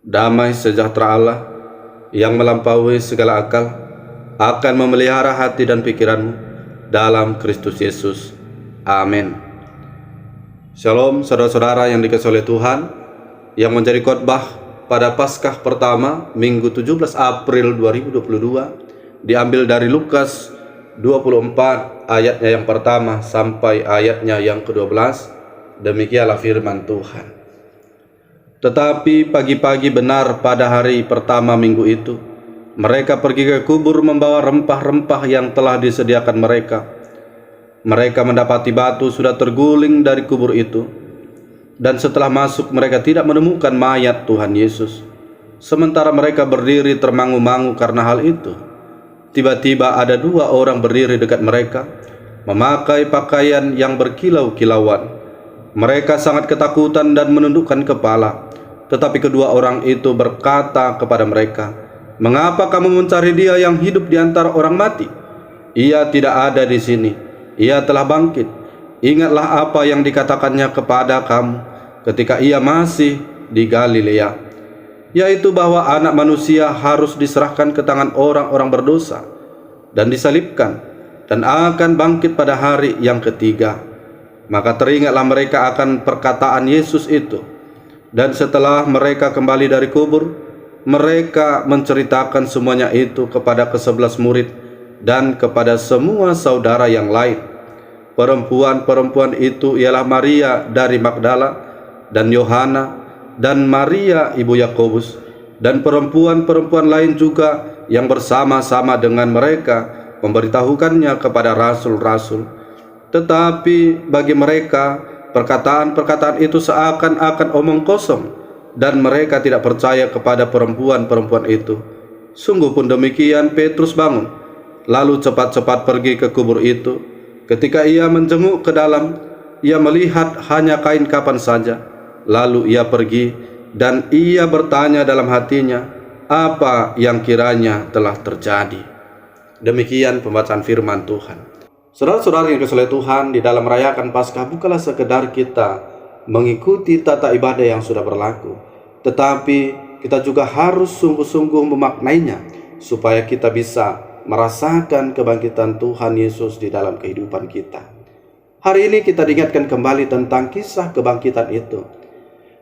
Damai sejahtera Allah yang melampaui segala akal akan memelihara hati dan pikiranmu dalam Kristus Yesus. Amin. Shalom saudara-saudara yang dikasihi oleh Tuhan, yang menjadi khotbah pada Paskah pertama Minggu 17 April 2022 diambil dari Lukas 24 ayatnya yang pertama sampai ayatnya yang ke-12. Demikianlah firman Tuhan. Tetapi pagi-pagi benar pada hari pertama minggu itu, mereka pergi ke kubur membawa rempah-rempah yang telah disediakan mereka. Mereka mendapati batu sudah terguling dari kubur itu, dan setelah masuk mereka tidak menemukan mayat Tuhan Yesus. Sementara mereka berdiri termangu-mangu karena hal itu, tiba-tiba ada dua orang berdiri dekat mereka, memakai pakaian yang berkilau-kilauan. Mereka sangat ketakutan dan menundukkan kepala. Tetapi kedua orang itu berkata kepada mereka, "Mengapa kamu mencari Dia yang hidup di antara orang mati? Ia tidak ada di sini. Ia telah bangkit. Ingatlah apa yang dikatakannya kepada kamu ketika Ia masih di Galilea, yaitu bahwa Anak Manusia harus diserahkan ke tangan orang-orang berdosa dan disalibkan, dan akan bangkit pada hari yang ketiga." Maka teringatlah mereka akan perkataan Yesus itu. Dan setelah mereka kembali dari kubur, mereka menceritakan semuanya itu kepada ke-11 murid dan kepada semua saudara yang lain. Perempuan-perempuan itu ialah Maria dari Magdala dan Yohana dan Maria ibu Yakobus, dan perempuan-perempuan lain juga yang bersama-sama dengan mereka memberitahukannya kepada rasul-rasul. Tetapi bagi mereka perkataan-perkataan itu seakan-akan omong kosong, dan mereka tidak percaya kepada perempuan-perempuan itu. Sungguh pun demikian, Petrus bangun, lalu cepat-cepat pergi ke kubur itu. Ketika ia menjenguk ke dalam, ia melihat hanya kain kapan saja. Lalu ia pergi dan ia bertanya dalam hatinya apa yang kiranya telah terjadi. Demikian pembacaan firman Tuhan. Saudara-saudara yang dikasihi Tuhan, di dalam merayakan Paskah bukanlah sekedar kita mengikuti tata ibadah yang sudah berlaku, tetapi kita juga harus sungguh-sungguh memaknainya supaya kita bisa merasakan kebangkitan Tuhan Yesus di dalam kehidupan kita. Hari ini kita diingatkan kembali tentang kisah kebangkitan itu,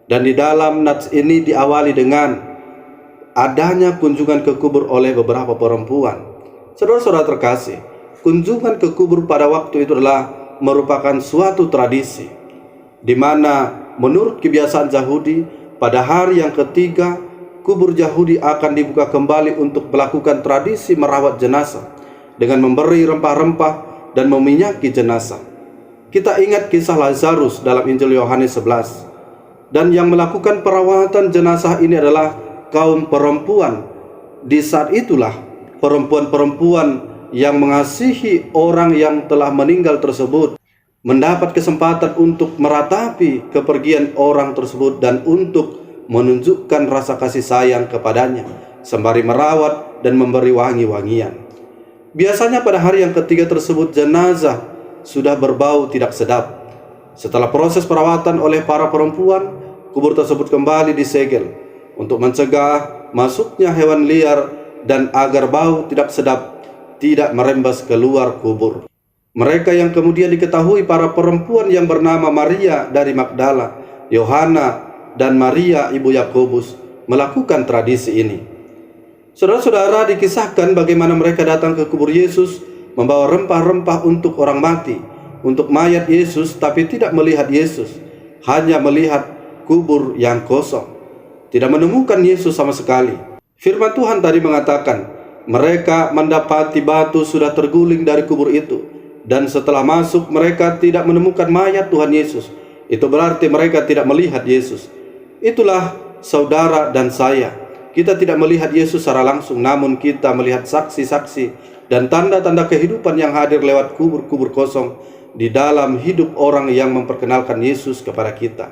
dan di dalam nats ini diawali dengan adanya kunjungan ke kubur oleh beberapa perempuan. Saudara-saudara terkasih, kunjungan ke kubur pada waktu itu adalah merupakan suatu tradisi, di mana menurut kebiasaan Yahudi, pada hari yang ketiga kubur Yahudi akan dibuka kembali untuk melakukan tradisi merawat jenazah dengan memberi rempah-rempah dan meminyaki jenazah. Kita ingat kisah Lazarus dalam Injil Yohanes 11, dan yang melakukan perawatan jenazah ini adalah kaum perempuan. Di saat itulah perempuan-perempuan yang mengasihi orang yang telah meninggal tersebut mendapat kesempatan untuk meratapi kepergian orang tersebut dan untuk menunjukkan rasa kasih sayang kepadanya, sembari merawat dan memberi wangi-wangian. Biasanya pada hari yang ketiga tersebut jenazah sudah berbau tidak sedap. Setelah proses perawatan oleh para perempuan, kubur tersebut kembali disegel untuk mencegah masuknya hewan liar dan agar bau tidak sedap tidak merembes keluar kubur. Mereka yang kemudian diketahui para perempuan yang bernama Maria dari Magdala, Yohana, dan Maria ibu Yakobus melakukan tradisi ini. Saudara-saudara, dikisahkan bagaimana mereka datang ke kubur Yesus membawa rempah-rempah untuk orang mati, untuk mayat Yesus, tapi tidak melihat Yesus, hanya melihat kubur yang kosong, tidak menemukan Yesus sama sekali. Firman Tuhan tadi mengatakan, mereka mendapati batu sudah terguling dari kubur itu, dan setelah masuk mereka tidak menemukan mayat Tuhan Yesus. Itu berarti mereka tidak melihat Yesus. Itulah saudara dan saya. Kita tidak melihat Yesus secara langsung, namun kita melihat saksi-saksi dan tanda-tanda kehidupan yang hadir lewat kubur-kubur kosong di dalam hidup orang yang memperkenalkan Yesus kepada kita.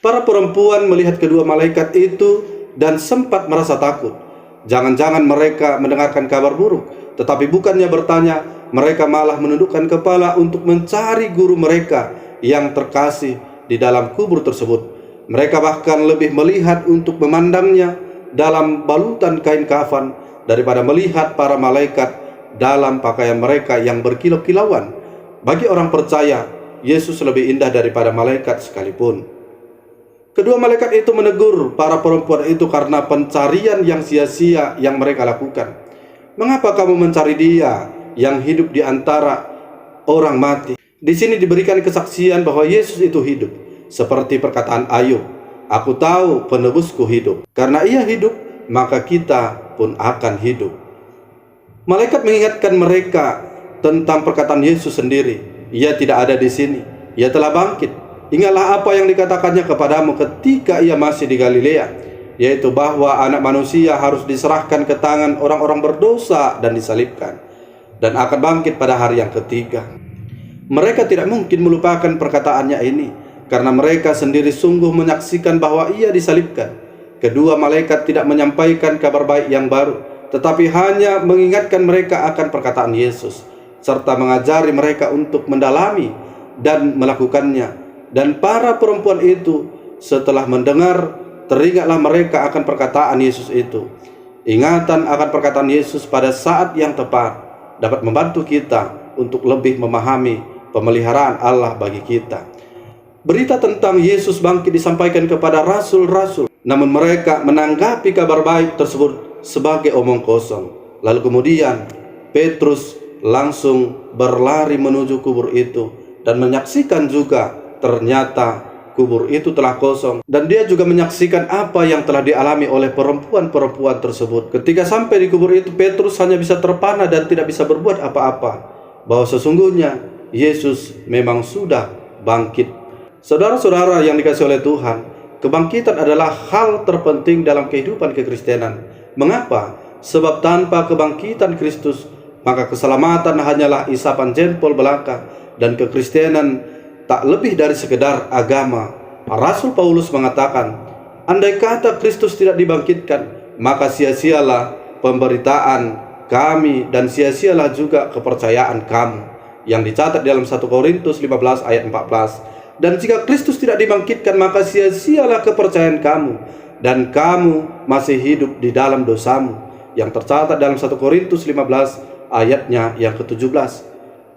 Para perempuan melihat kedua malaikat itu dan sempat merasa takut. Jangan-jangan mereka mendengarkan kabar buruk, tetapi bukannya bertanya, mereka malah menundukkan kepala untuk mencari guru mereka yang terkasih di dalam kubur tersebut. Mereka bahkan lebih melihat untuk memandangnya dalam balutan kain kafan daripada melihat para malaikat dalam pakaian mereka yang berkilau-kilauan. Bagi orang percaya, Yesus lebih indah daripada malaikat sekalipun. Kedua malaikat itu menegur para perempuan itu karena pencarian yang sia-sia yang mereka lakukan. Mengapa kamu mencari Dia yang hidup di antara orang mati? Di sini diberikan kesaksian bahwa Yesus itu hidup, seperti perkataan Ayub, aku tahu penebusku hidup. Karena Ia hidup, maka kita pun akan hidup. Malaikat mengingatkan mereka tentang perkataan Yesus sendiri. Ia tidak ada di sini, Ia telah bangkit. Ingatlah apa yang dikatakannya kepadamu ketika Ia masih di Galilea, yaitu bahwa anak manusia harus diserahkan ke tangan orang-orang berdosa dan disalibkan, dan akan bangkit pada hari yang ketiga. Mereka tidak mungkin melupakan perkataannya ini, karena mereka sendiri sungguh menyaksikan bahwa Ia disalibkan. Kedua malaikat tidak menyampaikan kabar baik yang baru, tetapi hanya mengingatkan mereka akan perkataan Yesus, serta mengajari mereka untuk mendalami dan melakukannya. Dan para perempuan itu setelah mendengar, teringatlah mereka akan perkataan Yesus itu. Ingatan akan perkataan Yesus pada saat yang tepat dapat membantu kita untuk lebih memahami pemeliharaan Allah bagi kita. Berita tentang Yesus bangkit disampaikan kepada rasul-rasul, namun mereka menanggapi kabar baik tersebut sebagai omong kosong. Lalu kemudian Petrus langsung berlari menuju kubur itu dan menyaksikan juga ternyata kubur itu telah kosong, dan dia juga menyaksikan apa yang telah dialami oleh perempuan-perempuan tersebut. Ketika sampai di kubur itu, Petrus hanya bisa terpana dan tidak bisa berbuat apa-apa, bahwa sesungguhnya Yesus memang sudah bangkit. Saudara-saudara yang dikasihi oleh Tuhan, kebangkitan adalah hal terpenting dalam kehidupan kekristenan. Mengapa? Sebab tanpa kebangkitan Kristus, maka keselamatan hanyalah isapan jempol belaka, dan kekristenan tak lebih dari sekedar agama. Rasul Paulus mengatakan, andai kata Kristus tidak dibangkitkan, maka sia-sialah pemberitaan kami dan sia-sialah juga kepercayaan kamu, yang dicatat dalam 1 Korintus 15 ayat 14. Dan jika Kristus tidak dibangkitkan, maka sia-sialah kepercayaan kamu, dan kamu masih hidup di dalam dosamu, yang tercatat dalam 1 Korintus 15 ayatnya yang ke-17.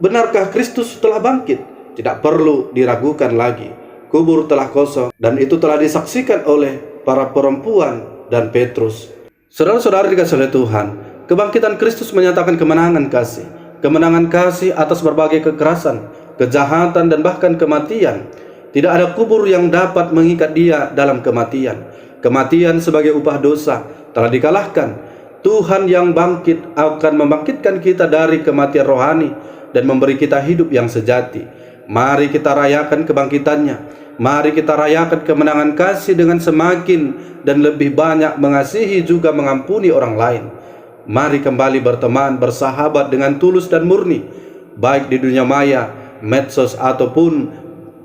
Benarkah Kristus telah bangkit? Tidak perlu diragukan lagi. Kubur telah kosong, dan itu telah disaksikan oleh para perempuan dan Petrus. Saudara-saudara dikasihi oleh Tuhan, kebangkitan Kristus menyatakan kemenangan kasih. Kemenangan kasih atas berbagai kekerasan, kejahatan, dan bahkan kematian. Tidak ada kubur yang dapat mengikat Dia dalam kematian. Kematian sebagai upah dosa telah dikalahkan. Tuhan yang bangkit akan membangkitkan kita dari kematian rohani dan memberi kita hidup yang sejati. Mari kita rayakan kebangkitannya. Mari kita rayakan kemenangan kasih dengan semakin dan lebih banyak mengasihi juga mengampuni orang lain. Mari kembali berteman, bersahabat dengan tulus dan murni, baik di dunia maya, medsos, ataupun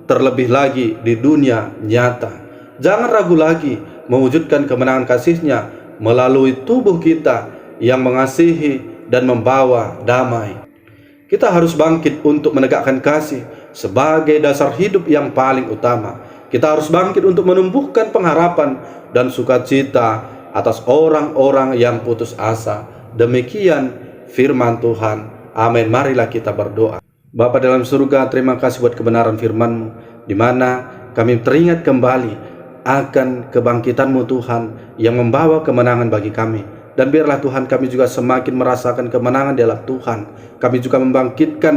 terlebih lagi di dunia nyata. Jangan ragu lagi mewujudkan kemenangan kasih-Nya melalui tubuh kita yang mengasihi dan membawa damai. Kita harus bangkit untuk menegakkan kasih sebagai dasar hidup yang paling utama. Kita harus bangkit untuk menumbuhkan pengharapan dan sukacita atas orang-orang yang putus asa. Demikian firman Tuhan. Amin. Marilah kita berdoa. Bapa dalam surga, terima kasih buat kebenaran firman-Mu, di mana kami teringat kembali akan kebangkitan-Mu Tuhan yang membawa kemenangan bagi kami. Dan biarlah Tuhan kami juga semakin merasakan kemenangan dalam Tuhan. Kami juga membangkitkan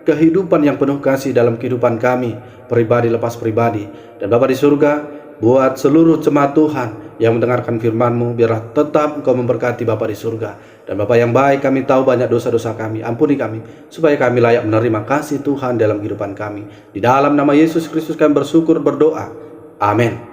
kehidupan yang penuh kasih dalam kehidupan kami, pribadi lepas pribadi. Dan Bapa di surga, buat seluruh jemaat Tuhan yang mendengarkan firman-Mu, biarlah tetap Engkau memberkati Bapa di surga. Dan Bapa yang baik, kami tahu banyak dosa-dosa kami, ampuni kami, supaya kami layak menerima kasih Tuhan dalam kehidupan kami. Di dalam nama Yesus Kristus kami bersyukur berdoa. Amin.